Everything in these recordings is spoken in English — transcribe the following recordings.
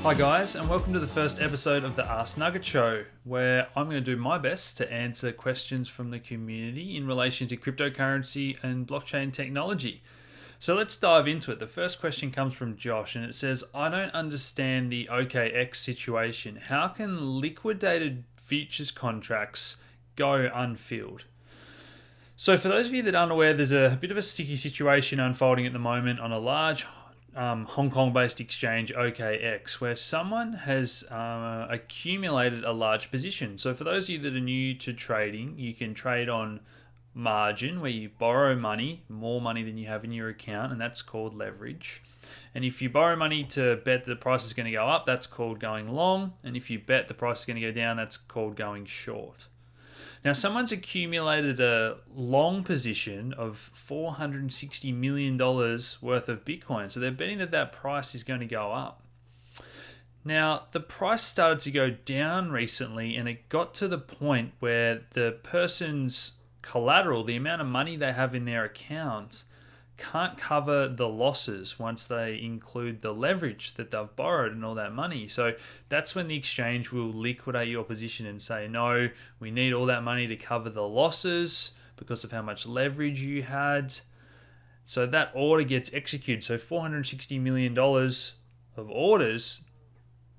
Hi guys, and welcome to the first episode of the Ask Nugget Show, where I'm going to do my best to answer questions from the community in relation to cryptocurrency and blockchain technology. So let's dive into it. The first question comes from Josh, and it says, I don't understand the OKX situation. How can liquidated futures contracts go unfilled? So for those of you that aren't aware, there's a bit of a sticky situation unfolding at the moment on a large Hong Kong-based exchange, OKX, where someone has accumulated a large position. So for those of you that are new to trading, you can trade on margin, where you borrow money, more money than you have in your account, and that's called leverage. And if you borrow money to bet the price is going to go up, that's called going long. And if you bet the price is going to go down, that's called going short. Now, someone's accumulated a long position of $460 million worth of Bitcoin. So they're betting that that price is going to go up. Now, the price started to go down recently, and it got to the point where the person's collateral, the amount of money they have in their account, can't cover the losses once they include the leverage that they've borrowed and all that money. So that's when the exchange will liquidate your position and say, no, we need all that money to cover the losses because of how much leverage you had. So that order gets executed. So $460 million of orders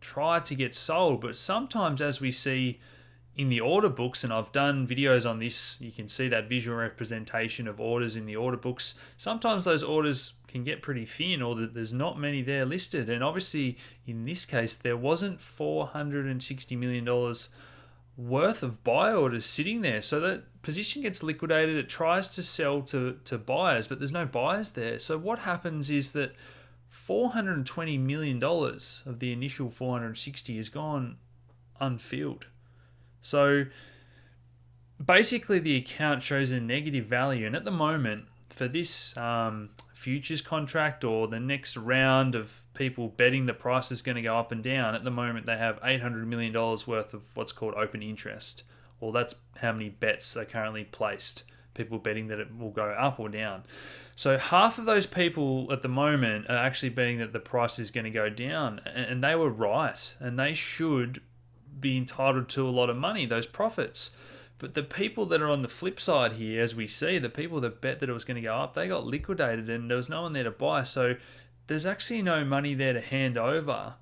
try to get sold. But sometimes, as we see in the order books, and I've done videos on this, you can see that visual representation of orders in the order books. Sometimes those orders can get pretty thin, or that there's not many there listed. And obviously, in this case, there wasn't $460 million worth of buy orders sitting there. So that position gets liquidated. It tries to sell to buyers, but there's no buyers there. So what happens is that $420 million of the initial 460 is gone unfilled. So basically the account shows a negative value, and at the moment for this futures contract or the next round of people betting the price is going to go up and down, at the moment they have $800 million worth of what's called open interest. Well, that's how many bets are currently placed, people betting that it will go up or down. So half of those people at the moment are actually betting that the price is going to go down, and they were right, and they should be entitled to a lot of money, those profits. But the people that are on the flip side here, as we see, the people that bet that it was going to go up, they got liquidated and there was no one there to buy. So there's actually no money there to hand over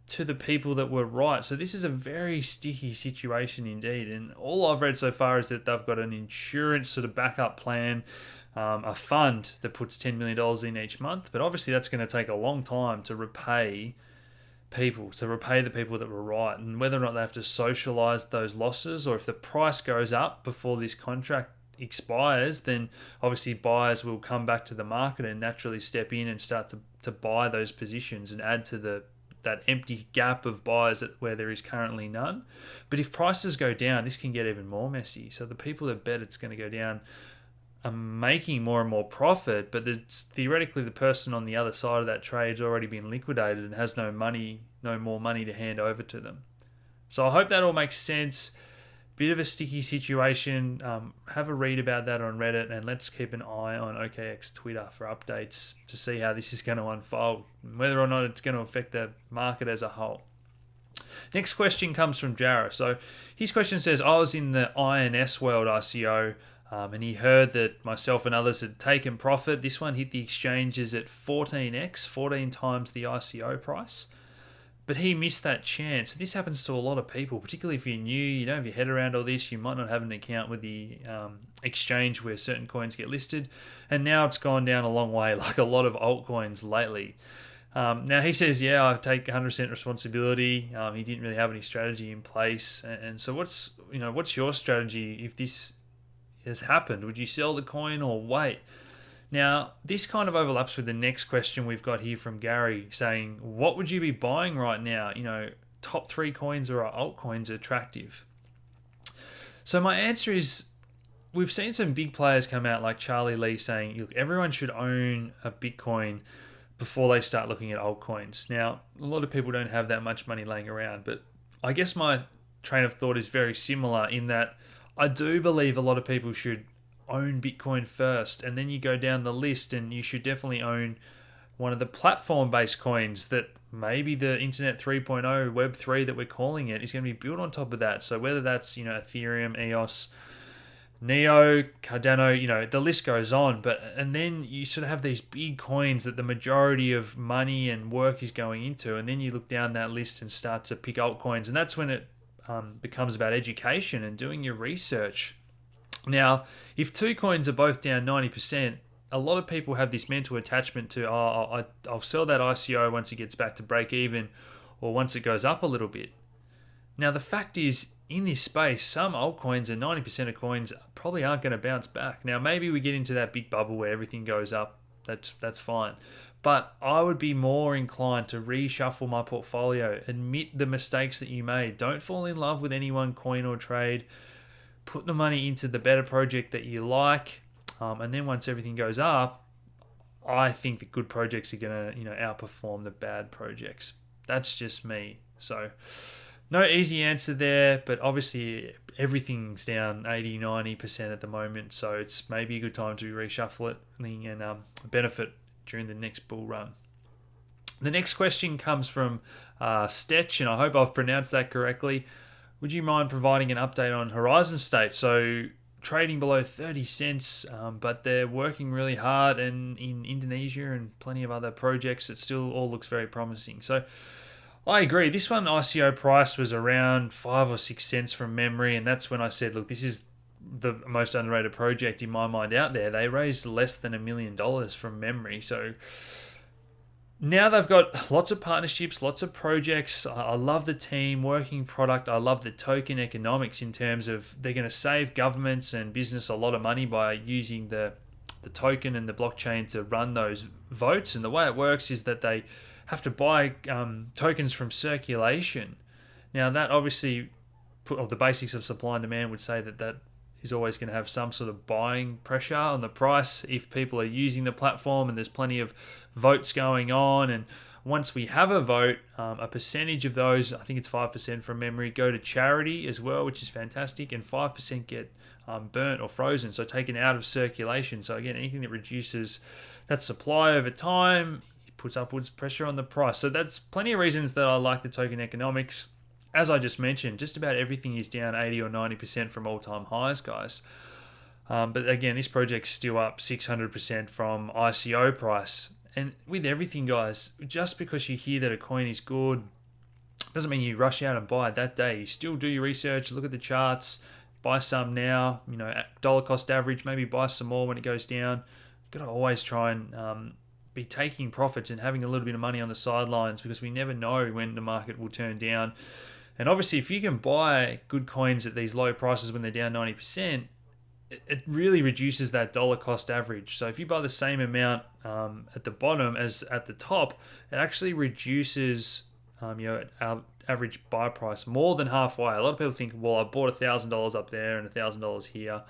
to the people that were right. So this is a very sticky situation indeed. And all I've read so far is that they've got an insurance sort of backup plan, a fund that puts $10 million in each month. But obviously that's going to take a long time to repay the people that were right, and whether or not they have to socialize those losses, or if the price goes up before this contract expires, then obviously buyers will come back to the market and naturally step in and start to buy those positions and add to that empty gap of buyers where there is currently none. But if prices go down, this can get even more messy. So the people that bet it's going to go down are making more and more profit, but it's theoretically the person on the other side of that trade's already been liquidated and has no more money to hand over to them. So I hope that all makes sense. Bit of a sticky situation. Have a read about that on Reddit, and let's keep an eye on OKX Twitter for updates to see how this is going to unfold, and whether or not it's going to affect the market as a whole. Next question comes from Jarrah. So his question says, I was in the INS World ICO, and he heard that myself and others had taken profit. This one hit the exchanges at 14x, 14 times the ICO price. But he missed that chance. This happens to a lot of people, particularly if you're new, you don't have your head around all this, you might not have an account with the exchange where certain coins get listed. And now it's gone down a long way, like a lot of altcoins lately. Now he says, yeah, I take 100% responsibility. He didn't really have any strategy in place. And so what's your strategy if this has happened? Would you sell the coin or wait? Now, this kind of overlaps with the next question we've got here from Gary saying, what would you be buying right now? Top 3 coins or altcoins attractive? So my answer is, we've seen some big players come out like Charlie Lee saying, look, everyone should own a Bitcoin before they start looking at altcoins. Now, a lot of people don't have that much money laying around, but I guess my train of thought is very similar in that I do believe a lot of people should own Bitcoin first, and then you go down the list and you should definitely own one of the platform-based coins that maybe the Internet 3.0, Web 3 that we're calling it, is going to be built on top of that. So whether that's, Ethereum, EOS, Neo, Cardano, the list goes on. And then you sort of have these big coins that the majority of money and work is going into. And then you look down that list and start to pick altcoins. And that's when it becomes about education and doing your research. Now, if two coins are both down 90%, a lot of people have this mental attachment to, I'll sell that ICO once it gets back to break even or once it goes up a little bit. Now, the fact is, in this space, some altcoins and 90% of coins probably aren't going to bounce back. Now, maybe we get into that big bubble where everything goes up. That's fine. But I would be more inclined to reshuffle my portfolio, admit the mistakes that you made. Don't fall in love with any one coin or trade. Put the money into the better project that you like. And then once everything goes up, I think the good projects are going to, outperform the bad projects. That's just me. So no easy answer there, but obviously everything's down 80, 90% at the moment. So it's maybe a good time to reshuffle it and benefit during the next bull run. The next question comes from Stetch, and I hope I've pronounced that correctly. Would you mind providing an update on Horizon State? So trading below 30 cents, but they're working really hard, and in Indonesia and plenty of other projects, it still all looks very promising. So I agree. This one ICO price was around 5 or 6 cents from memory, and that's when I said, look, this is the most underrated project in my mind out there. They raised less than $1 million from memory. So now they've got lots of partnerships, lots of projects. I love the team, working product. I love the token economics in terms of they're going to save governments and business a lot of money by using the token and the blockchain to run those votes. And the way it works is that they have to buy tokens from circulation. Now that obviously, the basics of supply and demand would say that is always going to have some sort of buying pressure on the price if people are using the platform and there's plenty of votes going on. And once we have a vote, a percentage of those, I think it's 5% from memory, go to charity as well, which is fantastic, and 5% get burnt or frozen, so taken out of circulation. So again, anything that reduces that supply over time puts upwards pressure on the price. So that's plenty of reasons that I like the token economics. As I just mentioned, just about everything is down 80 or 90% from all-time highs, guys. But again, this project's still up 600% from ICO price. And with everything, guys, just because you hear that a coin is good doesn't mean you rush out and buy it that day. You still do your research, look at the charts, buy some now, at dollar cost average, maybe buy some more when it goes down. You've got to always try and be taking profits and having a little bit of money on the sidelines, because we never know when the market will turn down. And obviously, if you can buy good coins at these low prices when they're down 90%, it really reduces that dollar cost average. So if you buy the same amount at the bottom as at the top, it actually reduces our average buy price more than halfway. A lot of people think, well, I bought $1,000 up there and $1,000 here.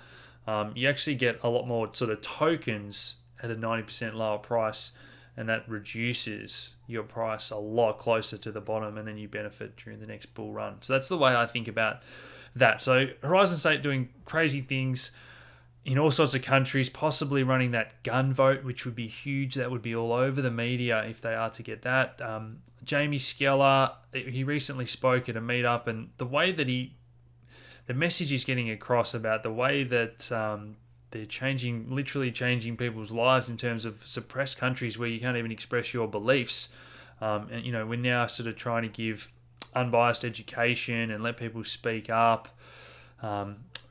You actually get a lot more sort of tokens at a 90% lower price, and that reduces your price a lot closer to the bottom, and then you benefit during the next bull run. So that's the way I think about that. So Horizon State doing crazy things in all sorts of countries, possibly running that gun vote, which would be huge. That would be all over the media if they are to get that. Jamie Skeller, he recently spoke at a meetup, and the way that the message he's getting across about the way that they're literally changing people's lives in terms of suppressed countries where you can't even express your beliefs. And we're now sort of trying to give unbiased education and let people speak up,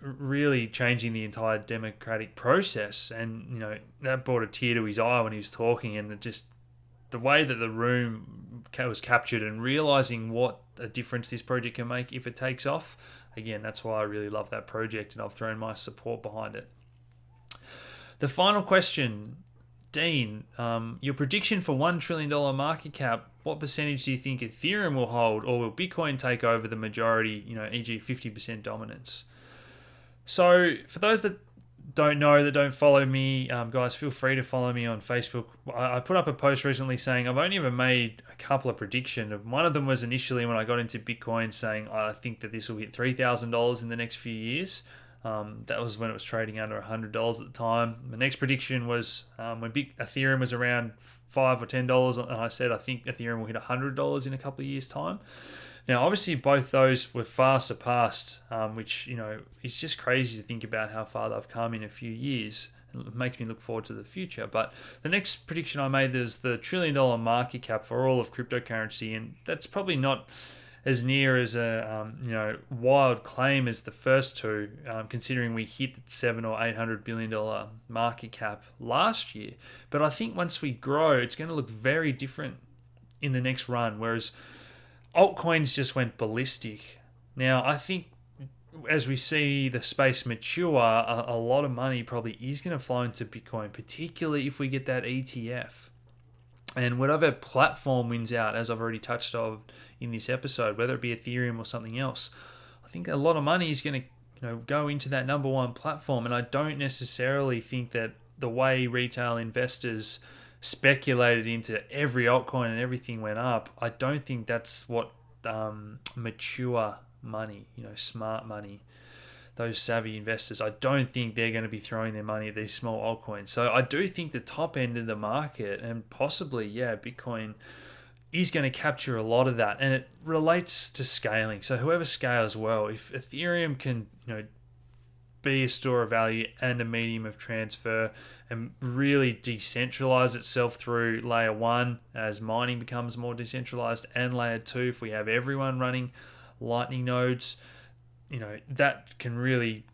really changing the entire democratic process. And, that brought a tear to his eye when he was talking, and it just, the way that the room was captured and realizing what a difference this project can make if it takes off. Again, that's why I really love that project, and I've thrown my support behind it. The final question, Dean, your prediction for $1 trillion market cap, what percentage do you think Ethereum will hold, or will Bitcoin take over the majority, e.g. 50% dominance? So for those that don't know, that don't follow me, guys, feel free to follow me on Facebook. I put up a post recently saying I've only ever made a couple of predictions. One of them was initially when I got into Bitcoin, saying I think that this will hit $3,000 in the next few years. That was when it was trading under $100 at the time. My next prediction was when Ethereum was around $5 or $10, and I said I think Ethereum will hit $100 in a couple of years' time. Now, obviously, both those were far surpassed, which is just crazy to think about how far they've come in a few years. It makes me look forward to the future. But the next prediction I made is the $1 trillion market cap for all of cryptocurrency, and that's probably not as near as a wild claim as the first two, considering we hit the $700 or $800 billion market cap last year. But I think once we grow, it's going to look very different in the next run. Whereas altcoins just went ballistic. Now I think as we see the space mature, a lot of money probably is going to flow into Bitcoin, particularly if we get that ETF. And whatever platform wins out, as I've already touched on in this episode, whether it be Ethereum or something else, I think a lot of money is going to go into that number one platform. And I don't necessarily think that the way retail investors speculated into every altcoin and everything went up, I don't think that's what mature money, smart money, those savvy investors, I don't think they're going to be throwing their money at these small altcoins. So I do think the top end of the market, and possibly, Bitcoin is going to capture a lot of that. And it relates to scaling. So whoever scales well, if Ethereum can, be a store of value and a medium of transfer and really decentralize itself through layer 1 as mining becomes more decentralized, and layer 2 if we have everyone running Lightning nodes, that can really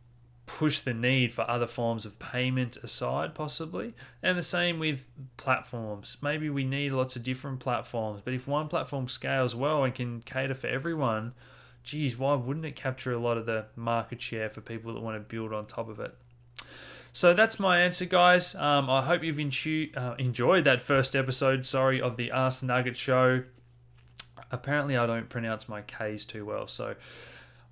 push the need for other forms of payment aside, possibly. And the same with platforms. Maybe we need lots of different platforms, but if one platform scales well and can cater for everyone, geez, why wouldn't it capture a lot of the market share for people that want to build on top of it? So that's my answer, guys. I hope you've enjoyed that first episode, of the Ask Nugget Show. Apparently, I don't pronounce my K's too well, so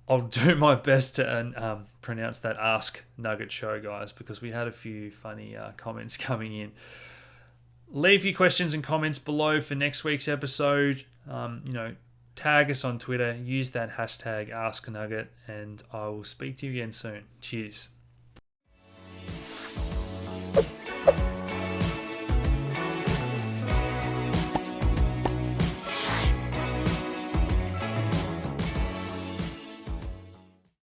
I'll do my best to pronounce that Ask Nugget Show, guys, because we had a few funny comments coming in. Leave your questions and comments below for next week's episode. Tag us on Twitter, use that hashtag AskNugget, and I will speak to you again soon. Cheers.